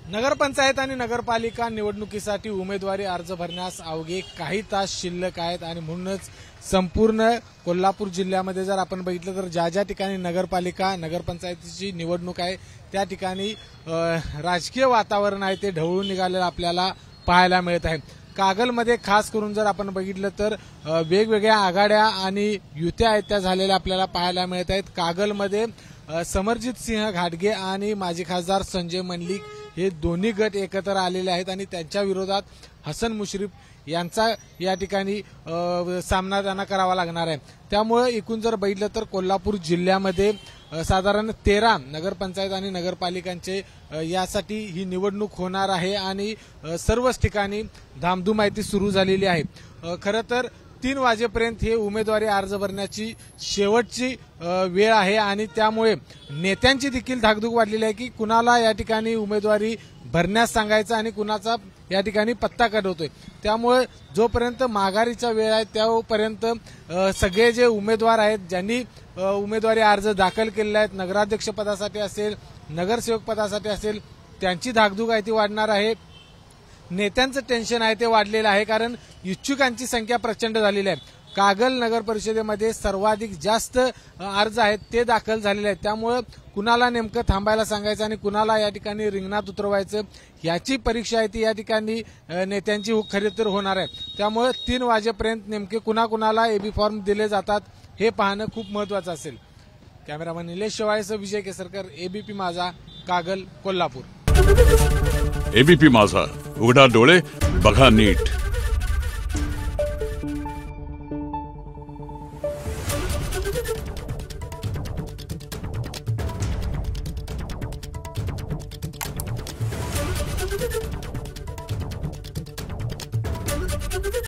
नगरपंचायत आणि नगरपालिका निवडणुकीसाठी उमेदवारी अर्ज भरण्यास अवघे काही तास शिल्लक आहेत आणि म्हणूनच संपूर्ण कोल्हापूर जिल्ह्यामध्ये जर आपण बघितलं तर ज्या ज्या ठिकाणी नगरपालिका नगरपंचायतीची निवडणूक आहे त्या ठिकाणी राजकीय वातावरण आहे ते ढवळून निघालेलं आपल्याला पाहायला मिळत आहे। कागलमध्ये खास करून जर आपण बघितलं तर वेगवेगळ्या आघाड्या आणि युत्या आहेत त्या झालेल्या आपल्याला पाहायला मिळत आहेत। कागलमध्ये समरजित सिंह घाटगे आणि माजी खासदार संजय मंडलिक हे दोन्ही गट एकत्र आलेले आहेत आणि त्यांच्या विरोधात हसन मुश्रीफ यांचा या ठिकाणी सामना त्यांना करावा लागणार आहे। त्यामुळे एकूण जर बघितलं तर कोल्हापूर जिल्ह्यामध्ये साधारण 13 नगरपंचायत आणि नगरपालिकांचे यासाठी ही निवडणूक होणार आहे आणि सर्वच ठिकाणी धामधूम आहे ती सुरू झालेली आहे। खरं तर 3 वाजेपर्यंत हे उमेदवारी अर्ज भरण्याची शेवटची वेळ आहे आणि त्यामुळे नेत्यांची देखील धाकधूक वाढलेली आहे की कुणाला या ठिकाणी उमेदवारी भरण्यास सांगायचं आणि कुणाचा या ठिकाणी पत्ता काढवतोय। त्यामुळे जोपर्यंत माघारीचा वेळ आहे तोपर्यंत सगळे जे उमेदवार आहेत ज्यांनी उमेदवारी अर्ज दाखल केलेले आहेत नगराध्यक्ष पदासाठी असेल नगरसेवक पदासाठी असेल त्यांची धाकधूक आहे ती वाढणार आहे। नेत्यांचं टेन्शन आहे ते वाढलेलं आहे कारण इच्छुकांची संख्या प्रचंड झालेली आहे। कागल नगर परिषदेमध्ये सर्वाधिक जास्त अर्ज आहेत ते दाखल झालेले आहेत। त्यामुळे कुणाला नेमकं थांबायला सांगायचं आणि कुणाला या ठिकाणी रिंगणात उतरवायचं याची परीक्षा आहे ती या ठिकाणी नेत्यांची खरी तर होणार आहे। त्यामुळे 3 वाजेपर्यंत नेमके कुणाकुणाला एबी फॉर्म दिले जातात हे पाहणं खूप महत्वाचं असेल। कॅमेरामन निलेश शेवाळेसह विजय केसरकर, एबीपी माझा, कागल, कोल्हापूर। एबीपी माझा, उघडा डोळे बघा नीट।